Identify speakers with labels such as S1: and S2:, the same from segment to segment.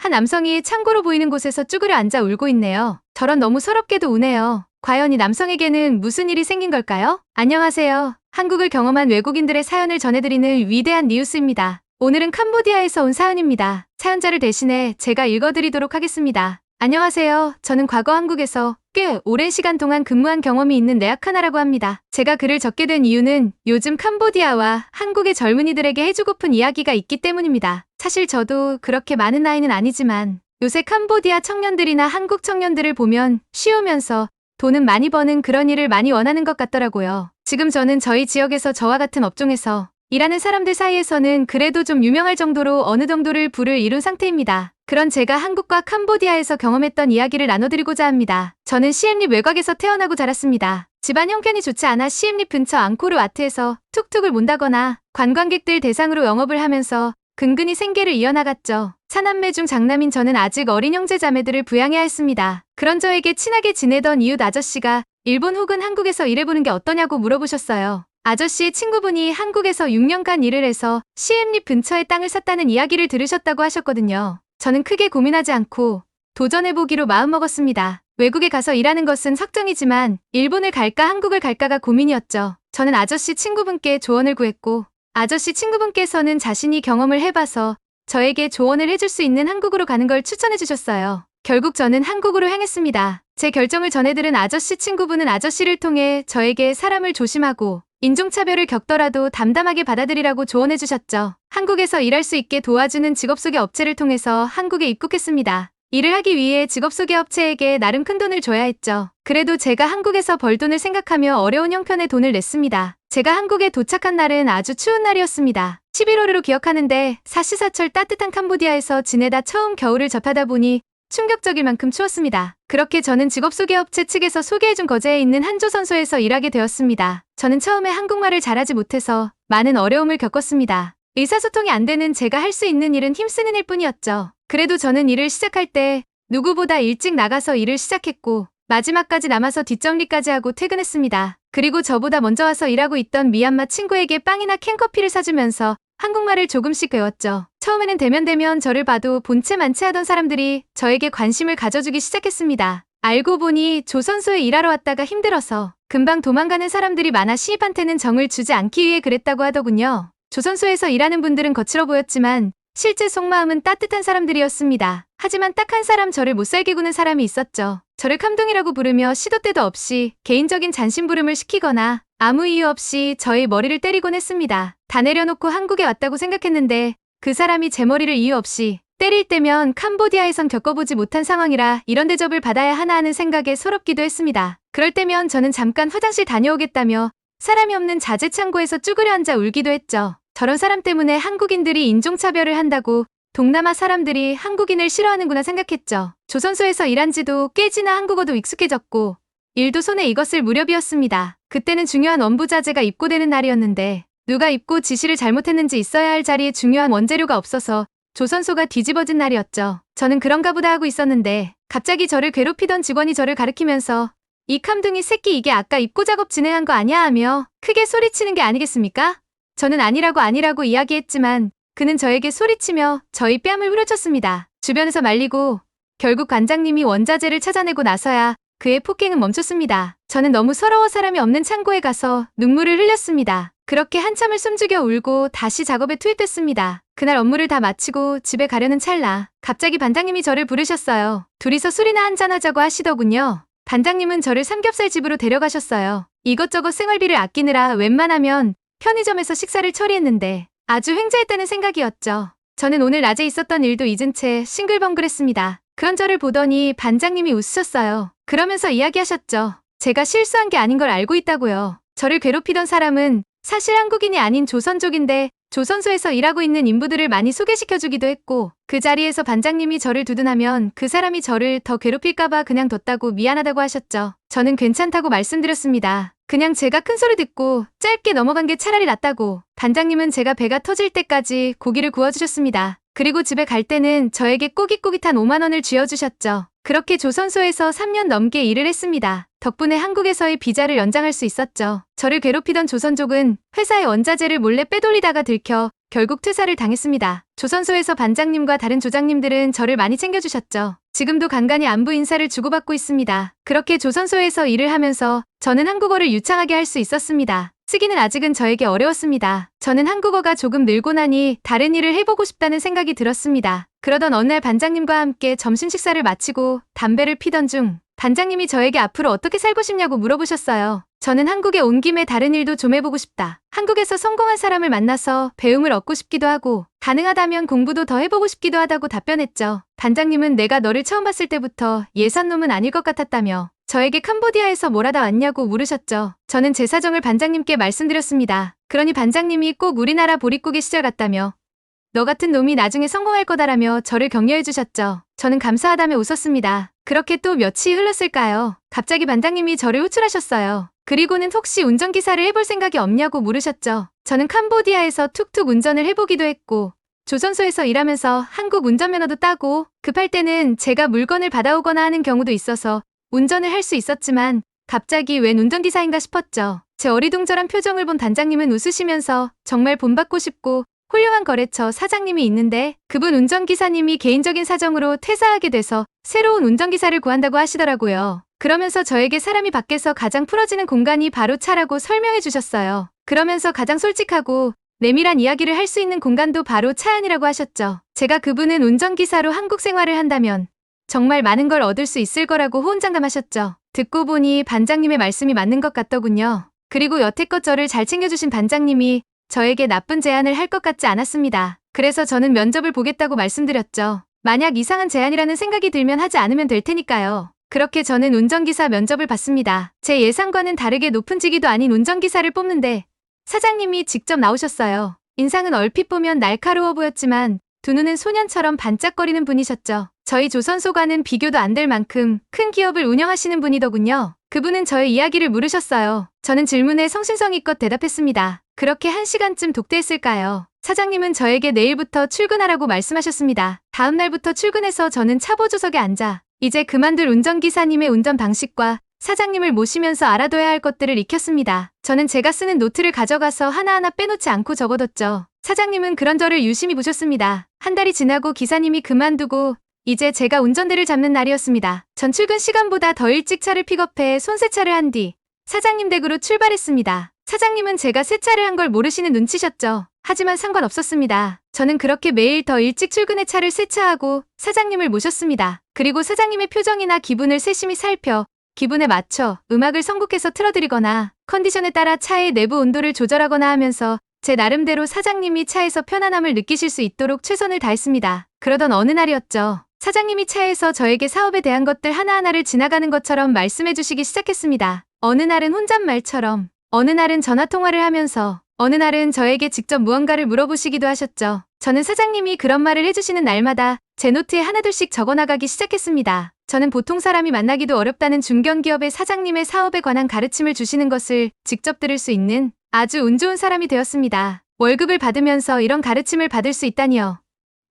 S1: 한 남성이 창고로 보이는 곳에서 쭈그려 앉아 울고 있네요. 저런 너무 서럽게도 우네요. 과연 이 남성에게는 무슨 일이 생긴 걸까요? 안녕하세요. 한국을 경험한 외국인들의 사연을 전해드리는 위대한 뉴스입니다. 오늘은 캄보디아에서 온 사연입니다. 사연자를 대신해 제가 읽어드리도록 하겠습니다. 안녕하세요. 저는 과거 한국에서 꽤 오랜 시간 동안 근무한 경험이 있는 네아카나라고 합니다. 제가 글을 적게 된 이유는 요즘 캄보디아와 한국의 젊은이들에게 해주고픈 이야기가 있기 때문입니다. 사실 저도 그렇게 많은 나이는 아니지만 요새 캄보디아 청년들이나 한국 청년들을 보면 쉬우면서 돈은 많이 버는 그런 일을 많이 원하는 것 같더라고요. 지금 저는 저희 지역에서 저와 같은 업종에서 일하는 사람들 사이에서는 그래도 좀 유명할 정도로 어느 정도를 부를 이룬 상태입니다. 그런 제가 한국과 캄보디아에서 경험했던 이야기를 나눠드리고자 합니다. 저는 시엠립 외곽에서 태어나고 자랐습니다. 집안 형편이 좋지 않아 시엠립 근처 앙코르 와트에서 툭툭을 몬다거나 관광객들 대상으로 영업을 하면서 근근히 생계를 이어나갔죠. 사남매 중 장남인 저는 아직 어린 형제 자매들을 부양해야 했습니다. 그런 저에게 친하게 지내던 이웃 아저씨가 일본 혹은 한국에서 일해보는 게 어떠냐고 물어보셨어요. 아저씨의 친구분이 한국에서 6년간 일을 해서 시엠립 근처에 땅을 샀다는 이야기를 들으셨다고 하셨거든요. 저는 크게 고민하지 않고 도전해보기로 마음먹었습니다. 외국에 가서 일하는 것은 확정이지만 일본을 갈까 한국을 갈까가 고민이었죠. 저는 아저씨 친구분께 조언을 구했고 아저씨 친구분께서는 자신이 경험을 해봐서 저에게 조언을 해줄 수 있는 한국으로 가는 걸 추천해주셨어요. 결국 저는 한국으로 향했습니다. 제 결정을 전해들은 아저씨 친구분은 아저씨를 통해 저에게 사람을 조심하고 인종차별을 겪더라도 담담하게 받아들이라고 조언해주셨죠. 한국에서 일할 수 있게 도와주는 직업소개 업체를 통해서 한국에 입국했습니다. 일을 하기 위해 직업소개 업체에게 나름 큰 돈을 줘야 했죠. 그래도 제가 한국에서 벌 돈을 생각하며 어려운 형편의 돈을 냈습니다. 제가 한국에 도착한 날은 아주 추운 날이었습니다. 11월으로 기억하는데 사시사철 따뜻한 캄보디아에서 지내다 처음 겨울을 접하다 보니 충격적일 만큼 추웠습니다. 그렇게 저는 직업소개업체 측에서 소개해준 거제에 있는 한조선소에서 일하게 되었습니다. 저는 처음에 한국말을 잘하지 못해서 많은 어려움을 겪었습니다. 의사소통이 안 되는 제가 할 수 있는 일은 힘쓰는 일 뿐이었죠. 그래도 저는 일을 시작할 때 누구보다 일찍 나가서 일을 시작했고 마지막까지 남아서 뒷정리까지 하고 퇴근했습니다. 그리고 저보다 먼저 와서 일하고 있던 미얀마 친구에게 빵이나 캔커피를 사주면서 한국말을 조금씩 배웠죠. 처음에는 대면 저를 봐도 본체 만체하던 사람들이 저에게 관심을 가져주기 시작했습니다. 알고 보니 조선소에 일하러 왔다가 힘들어서 금방 도망가는 사람들이 많아 신입한테는 정을 주지 않기 위해 그랬다고 하더군요. 조선소에서 일하는 분들은 거칠어 보였지만 실제 속마음은 따뜻한 사람들이었습니다. 하지만 딱 한 사람 저를 못살게 구는 사람이 있었죠. 저를 캄둥이라고 부르며 시도 때도 없이 개인적인 잔심부름을 시키거나 아무 이유 없이 저의 머리를 때리곤 했습니다. 다 내려놓고 한국에 왔다고 생각했는데 그 사람이 제 머리를 이유 없이 때릴 때면 캄보디아에선 겪어보지 못한 상황이라 이런 대접을 받아야 하나 하는 생각에 서럽기도 했습니다. 그럴 때면 저는 잠깐 화장실 다녀오겠다며 사람이 없는 자재 창고에서 쭈그려 앉아 울기도 했죠. 저런 사람 때문에 한국인들이 인종차별을 한다고 동남아 사람들이 한국인을 싫어하는구나 생각했죠. 조선소에서 일한 지도 꽤 지나 한국어도 익숙해졌고 일도 손에 익었을 무렵이었습니다. 그때는 중요한 원부자재가 입고되는 날이었는데 누가 입고 지시를 잘못했는지 있어야 할 자리에 중요한 원재료가 없어서 조선소가 뒤집어진 날이었죠. 저는 그런가 보다 하고 있었는데 갑자기 저를 괴롭히던 직원이 저를 가리키면서 이 캄둥이 새끼 이게 아까 입고 작업 진행한 거 아냐 하며 크게 소리치는 게 아니겠습니까? 저는 아니라고 이야기했지만 그는 저에게 소리치며 저희 뺨을 후려쳤습니다. 주변에서 말리고 결국 관장님이 원자재를 찾아내고 나서야 그의 폭행은 멈췄습니다. 저는 너무 서러워 사람이 없는 창고에 가서 눈물을 흘렸습니다. 그렇게 한참을 숨죽여 울고 다시 작업에 투입됐습니다. 그날 업무를 다 마치고 집에 가려는 찰나 갑자기 반장님이 저를 부르셨어요. 둘이서 술이나 한잔하자고 하시더군요. 반장님은 저를 삼겹살 집으로 데려가셨어요. 이것저것 생활비를 아끼느라 웬만하면 편의점에서 식사를 처리했는데 아주 횡재했다는 생각이었죠. 저는 오늘 낮에 있었던 일도 잊은 채 싱글벙글했습니다. 그런 저를 보더니 반장님이 웃으셨어요. 그러면서 이야기하셨죠. 제가 실수한 게 아닌 걸 알고 있다고요. 저를 괴롭히던 사람은 사실 한국인이 아닌 조선족인데 조선소에서 일하고 있는 인부들을 많이 소개시켜주기도 했고 그 자리에서 반장님이 저를 두둔하면 그 사람이 저를 더 괴롭힐까봐 그냥 뒀다고 미안하다고 하셨죠. 저는 괜찮다고 말씀드렸습니다. 그냥 제가 큰 소리 듣고 짧게 넘어간 게 차라리 낫다고. 반장님은 제가 배가 터질 때까지 고기를 구워주셨습니다. 그리고 집에 갈 때는 저에게 꼬깃꼬깃한 5만 원을 쥐어주셨죠. 그렇게 조선소에서 3년 넘게 일을 했습니다. 덕분에 한국에서의 비자를 연장할 수 있었죠. 저를 괴롭히던 조선족은 회사의 원자재를 몰래 빼돌리다가 들켜 결국 퇴사를 당했습니다. 조선소에서 반장님과 다른 조장님들은 저를 많이 챙겨주셨죠. 지금도 간간히 안부 인사를 주고받고 있습니다. 그렇게 조선소에서 일을 하면서 저는 한국어를 유창하게 할 수 있었습니다. 쓰기는 아직은 저에게 어려웠습니다. 저는 한국어가 조금 늘고 나니 다른 일을 해보고 싶다는 생각이 들었습니다. 그러던 어느 날 반장님과 함께 점심 식사를 마치고 담배를 피던 중 반장님이 저에게 앞으로 어떻게 살고 싶냐고 물어보셨어요. 저는 한국에 온 김에 다른 일도 좀 해보고 싶다. 한국에서 성공한 사람을 만나서 배움을 얻고 싶기도 하고 가능하다면 공부도 더 해보고 싶기도 하다고 답변했죠. 반장님은 내가 너를 처음 봤을 때부터 예산놈은 아닐 것 같았다며 저에게 캄보디아에서 뭘 하다 왔냐고 물으셨죠. 저는 제 사정을 반장님께 말씀드렸습니다. 그러니 반장님이 꼭 우리나라 보릿고개 시절 같다며 너 같은 놈이 나중에 성공할 거다라며 저를 격려해 주셨죠. 저는 감사하다며 웃었습니다. 그렇게 또 며칠이 흘렀을까요? 갑자기 반장님이 저를 호출하셨어요. 그리고는 혹시 운전기사를 해볼 생각이 없냐고 물으셨죠. 저는 캄보디아에서 툭툭 운전을 해보기도 했고 조선소에서 일하면서 한국 운전면허도 따고 급할 때는 제가 물건을 받아오거나 하는 경우도 있어서 운전을 할 수 있었지만 갑자기 웬 운전기사인가 싶었죠. 제 어리둥절한 표정을 본 반장님은 웃으시면서 정말 본받고 싶고 훌륭한 거래처 사장님이 있는데 그분 운전기사님이 개인적인 사정으로 퇴사하게 돼서 새로운 운전기사를 구한다고 하시더라고요. 그러면서 저에게 사람이 밖에서 가장 풀어지는 공간이 바로 차라고 설명해 주셨어요. 그러면서 가장 솔직하고 내밀한 이야기를 할 수 있는 공간도 바로 차 안이라고 하셨죠. 제가 그분은 운전기사로 한국 생활을 한다면 정말 많은 걸 얻을 수 있을 거라고 호언장담하셨죠. 듣고 보니 반장님의 말씀이 맞는 것 같더군요. 그리고 여태껏 저를 잘 챙겨주신 반장님이 저에게 나쁜 제안을 할 것 같지 않았습니다. 그래서 저는 면접을 보겠다고 말씀드렸죠. 만약 이상한 제안이라는 생각이 들면 하지 않으면 될 테니까요. 그렇게 저는 운전기사 면접을 봤습니다. 제 예상과는 다르게 높은 직위도 아닌 운전기사를 뽑는데 사장님이 직접 나오셨어요. 인상은 얼핏 보면 날카로워 보였지만 두 눈은 소년처럼 반짝거리는 분이셨죠. 저희 조선소과는 비교도 안 될 만큼 큰 기업을 운영하시는 분이더군요. 그분은 저의 이야기를 물으셨어요. 저는 질문에 성심성의껏 대답했습니다. 그렇게 1시간쯤 독대했을까요? 사장님은 저에게 내일부터 출근하라고 말씀하셨습니다. 다음 날부터 출근해서 저는 차보조석에 앉아 이제 그만둘 운전기사님의 운전 방식과 사장님을 모시면서 알아둬야 할 것들을 익혔습니다. 저는 제가 쓰는 노트를 가져가서 하나하나 빼놓지 않고 적어뒀죠. 사장님은 그런 저를 유심히 보셨습니다. 한 달이 지나고 기사님이 그만두고 이제 제가 운전대를 잡는 날이었습니다. 전 출근 시간보다 더 일찍 차를 픽업해 손세차를 한 뒤 사장님 댁으로 출발했습니다. 사장님은 제가 세차를 한 걸 모르시는 눈치셨죠. 하지만 상관없었습니다. 저는 그렇게 매일 더 일찍 출근해 차를 세차하고 사장님을 모셨습니다. 그리고 사장님의 표정이나 기분을 세심히 살펴 기분에 맞춰 음악을 선곡해서 틀어드리거나 컨디션에 따라 차의 내부 온도를 조절하거나 하면서 제 나름대로 사장님이 차에서 편안함을 느끼실 수 있도록 최선을 다했습니다. 그러던 어느 날이었죠. 사장님이 차에서 저에게 사업에 대한 것들 하나하나를 지나가는 것처럼 말씀해 주시기 시작했습니다. 어느 날은 혼잣말처럼, 어느 날은 전화통화를 하면서, 어느 날은 저에게 직접 무언가를 물어보시기도 하셨죠. 저는 사장님이 그런 말을 해주시는 날마다 제 노트에 하나둘씩 적어나가기 시작했습니다. 저는 보통 사람이 만나기도 어렵다는 중견기업의 사장님의 사업에 관한 가르침을 주시는 것을 직접 들을 수 있는 아주 운 좋은 사람이 되었습니다. 월급을 받으면서 이런 가르침을 받을 수 있다니요.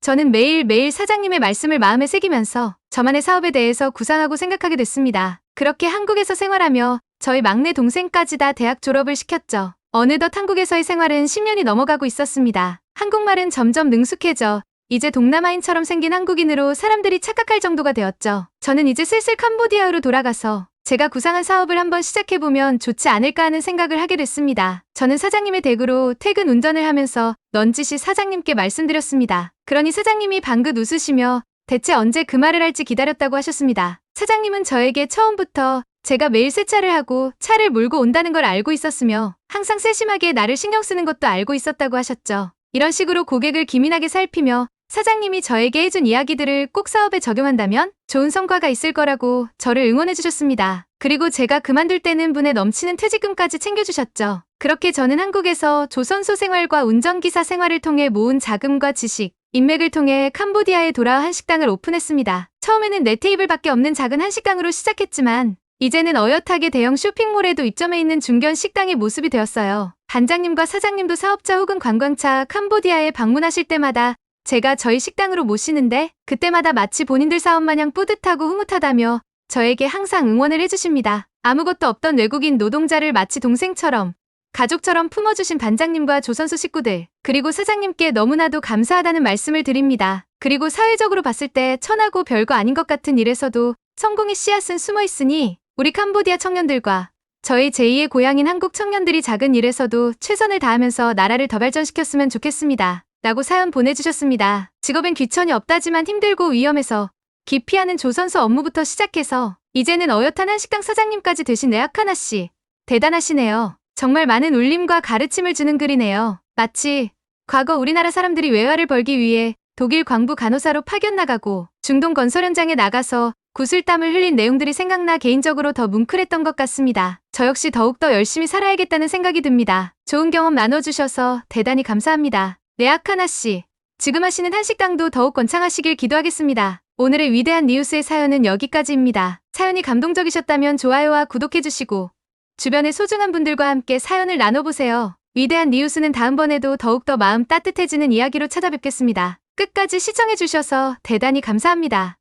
S1: 저는 매일매일 사장님의 말씀을 마음에 새기면서 저만의 사업에 대해서 구상하고 생각하게 됐습니다. 그렇게 한국에서 생활하며 저희 막내 동생까지 다 대학 졸업을 시켰죠. 어느덧 한국에서의 생활은 10년이 넘어가고 있었습니다. 한국말은 점점 능숙해져 이제 동남아인처럼 생긴 한국인으로 사람들이 착각할 정도가 되었죠. 저는 이제 슬슬 캄보디아로 돌아가서 제가 구상한 사업을 한번 시작해보면 좋지 않을까 하는 생각을 하게 됐습니다. 저는 사장님의 댁으로 퇴근 운전을 하면서 넌지시 사장님께 말씀드렸습니다. 그러니 사장님이 방긋 웃으시며 대체 언제 그 말을 할지 기다렸다고 하셨습니다. 사장님은 저에게 처음부터 제가 매일 세차를 하고 차를 몰고 온다는 걸 알고 있었으며 항상 세심하게 나를 신경 쓰는 것도 알고 있었다고 하셨죠. 이런 식으로 고객을 기민하게 살피며 사장님이 저에게 해준 이야기들을 꼭 사업에 적용한다면 좋은 성과가 있을 거라고 저를 응원해 주셨습니다. 그리고 제가 그만둘 때는 분에 넘치는 퇴직금까지 챙겨주셨죠. 그렇게 저는 한국에서 조선소 생활과 운전기사 생활을 통해 모은 자금과 지식, 인맥을 통해 캄보디아에 돌아와 한식당을 오픈했습니다. 처음에는 네 테이블밖에 없는 작은 한식당으로 시작했지만 이제는 어엿하게 대형 쇼핑몰에도 입점해 있는 중견 식당의 모습이 되었어요. 반장님과 사장님도 사업자 혹은 관광차 캄보디아에 방문하실 때마다 제가 저희 식당으로 모시는데 그때마다 마치 본인들 사업 마냥 뿌듯하고 흐뭇하다며 저에게 항상 응원을 해주십니다. 아무것도 없던 외국인 노동자를 마치 동생처럼 가족처럼 품어주신 반장님과 조선소 식구들, 그리고 사장님께 너무나도 감사하다는 말씀을 드립니다. 그리고 사회적으로 봤을 때 천하고 별거 아닌 것 같은 일에서도 성공의 씨앗은 숨어 있으니 우리 캄보디아 청년들과 저희 제2의 고향인 한국 청년들이 작은 일에서도 최선을 다하면서 나라를 더 발전시켰으면 좋겠습니다. 라고 사연 보내주셨습니다. 직업엔 귀천이 없다지만 힘들고 위험해서 기피하는 조선소 업무부터 시작해서 이제는 어엿한 한식당 사장님까지 되신 레아카나 씨. 대단하시네요. 정말 많은 울림과 가르침을 주는 글이네요. 마치 과거 우리나라 사람들이 외화를 벌기 위해 독일 광부 간호사로 파견 나가고 중동 건설 현장에 나가서 구슬땀을 흘린 내용들이 생각나 개인적으로 더 뭉클했던 것 같습니다. 저 역시 더욱더 열심히 살아야겠다는 생각이 듭니다. 좋은 경험 나눠주셔서 대단히 감사합니다. 레아카나 씨, 지금 하시는 한식당도 더욱 번창하시길 기도하겠습니다. 오늘의 위대한 니우스의 사연은 여기까지입니다. 사연이 감동적이셨다면 좋아요와 구독해주시고 주변의 소중한 분들과 함께 사연을 나눠보세요. 위대한 니우스는 다음번에도 더욱더 마음 따뜻해지는 이야기로 찾아뵙겠습니다. 끝까지 시청해주셔서 대단히 감사합니다.